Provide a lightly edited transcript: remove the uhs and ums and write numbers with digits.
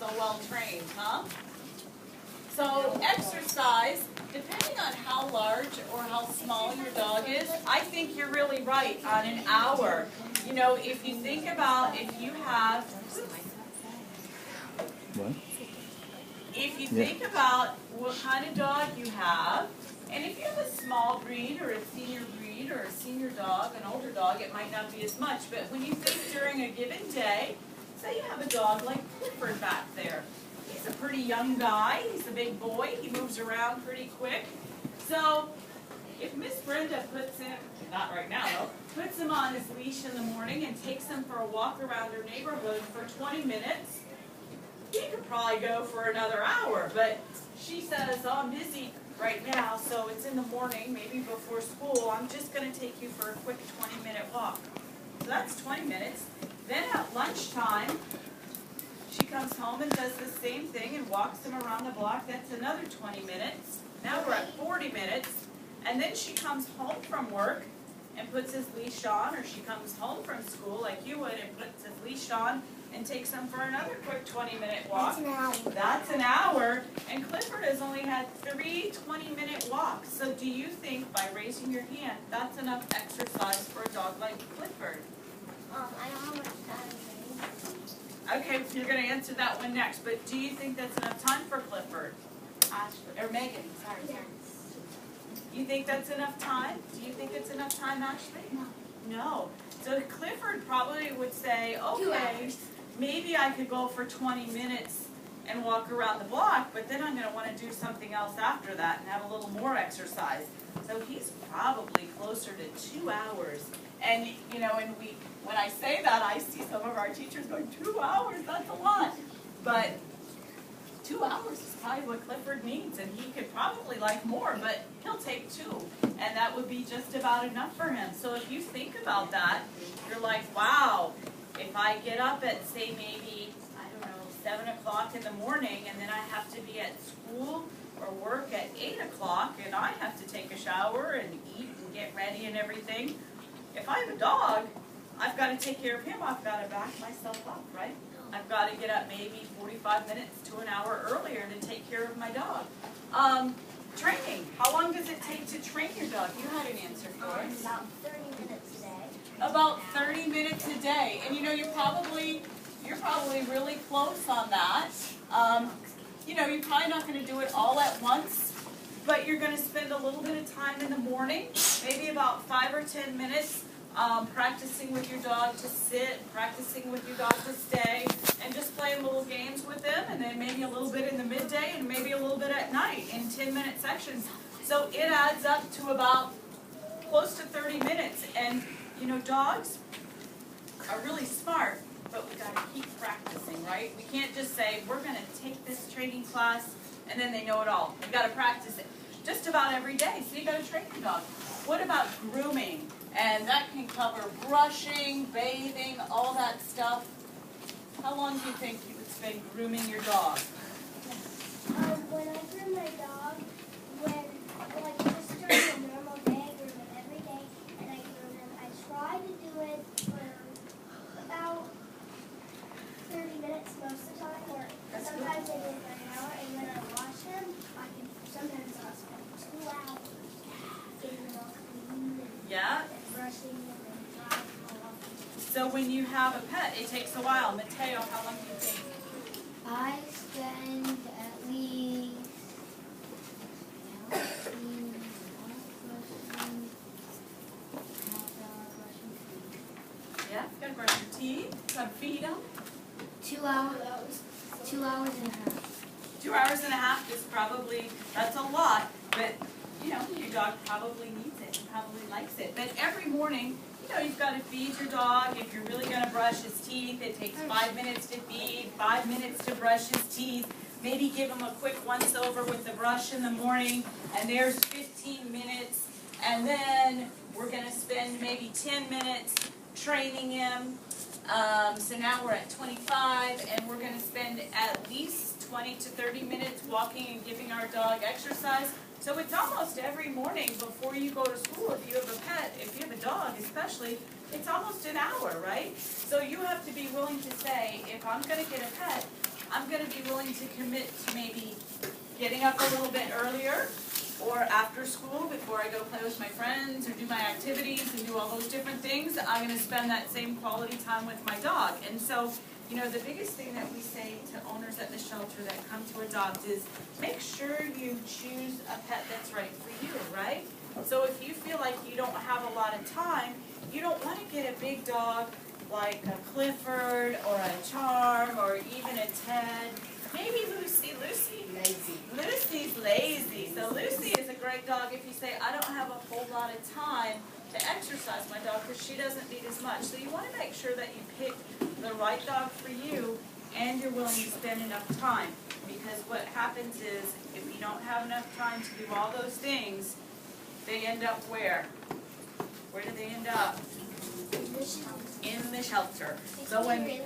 so well trained, huh? So exercise, depending on how large or how small your dog is, I think you're really right on an hour. You know, if you think about if you have, think about what kind of dog you have, and if you have a small breed or a senior breed or a senior dog, an older dog, it might not be as much. But when you think during a given day, say you have a dog like Clifford back there. He's a pretty young guy. He's a big boy. He moves around pretty quick. So if Miss Brenda puts him, not right now though, puts him on his leash in the morning and takes him for a walk around her neighborhood for 20 minutes, he could probably go for another hour. But she says, oh, I'm busy right now, so it's in the morning, maybe before school. I'm just going to take you for a quick 20-minute walk. So that's 20 minutes. Then at lunchtime, she comes home and does the same thing and walks him around the block. That's another 20 minutes. Now we're at 40 minutes. And then she comes home from work and puts his leash on, or she comes home from school like you would and puts his leash on and takes him for another quick 20-minute walk. That's an hour. That's an hour. And Clifford has only had 3 20-minute walks. So do you think, by raising your hand, that's enough exercise for a dog like Clifford? I don't know how much time it is. Okay, you're going to answer that one next. But do you think that's enough time for Clifford? Ashley, or Megan, sorry. Yes. You think that's enough time? Do you think it's enough time, Ashley? No. No. So Clifford probably would say, 2 okay, hours. maybe I could go for 20 minutes and walk around the block, but then I'm going to want to do something else after that and have a little more exercise. So he's probably closer to 2 hours. And, you know, when I say that, I see some of our teachers going, 2 hours, that's a lot. But 2 hours is probably what Clifford needs, and he could probably like more, but he'll take 2, and that would be just about enough for him. So if you think about that, you're like, wow, if I get up at, say, maybe, I don't know, 7 o'clock in the morning, and then I have to be at school or work at 8 o'clock, and I have to take a shower and eat and get ready and everything, if I have a dog, I've got to take care of him. I've got to back myself up, right? I've got to get up maybe 45 minutes to an hour earlier to take care of my dog. Training. How long does it take to train your dog? You had an answer for us. About 30 minutes a day. About 30 minutes a day. And you know, you're probably really close on that. You know, you're probably not going to do it all at once, but you're going to spend a little bit of time in the morning, maybe about 5 or 10 minutes, practicing with your dog to sit, practicing with your dog to stay, and just playing little games with them, and then maybe a little bit in the midday and maybe a little bit at night in 10-minute sections. So it adds up to about close to 30 minutes. And, you know, dogs are really smart, but we got to keep practicing, right? We can't just say, we're going to take this training class, and then they know it all. We got to practice it just about every day. So you got to train your dog. What about grooming? And that can cover brushing, bathing, all that stuff. How long do you think you would spend grooming your dog? When I groom my dog, just during a normal day, I groom him every day, and I groom him. I try to do it for about 30 minutes most of the time, or sometimes I do it for an hour, and when I wash him, sometimes I'll spend 2 hours getting him all clean and Yeah? brushing him and drying him off. So when you have a pet, it takes a while. Mateo, how long do you think? I spend at least Yeah? You gotta brush your teeth, gotta feed them. 2 hours. 2 hours and a half. 2 hours and a half is probably, that's a lot, but, you know, your dog probably needs it, probably likes it. But every morning, you know, you've got to feed your dog. If you're really going to brush his teeth, it takes 5 minutes to feed, 5 minutes to brush his teeth. Maybe give him a quick once-over with the brush in the morning, and there's 15 minutes. And then we're going to spend maybe 10 minutes training him. So now we're at 25, and we're going to spend at least 20 to 30 minutes walking and giving our dog exercise. So it's almost every morning before you go to school. If you have a pet, if you have a dog especially, it's almost an hour, right? So you have to be willing to say, if I'm going to get a pet, I'm going to be willing to commit to maybe getting up a little bit earlier or after school before I go play with my friends or do my activities and do all those different things? I'm going to spend that same quality time with my dog. And so, you know, the biggest thing that we say to owners at the shelter that come to adopt is make sure you choose a pet that's right for you, right? So if you feel like you don't have a lot of time, you don't want to get a big dog like a Clifford or a Charm or even a Ted. Maybe Lucy. Lucy's lazy. So Lucy is a great dog if you say, I don't have a whole lot of time to exercise my dog because she doesn't need as much. So you want to make sure that you pick the right dog for you and you're willing to spend enough time. Because what happens is if you don't have enough time to do all those things, they end up where? Where do they end up? In the shelter. So when Really,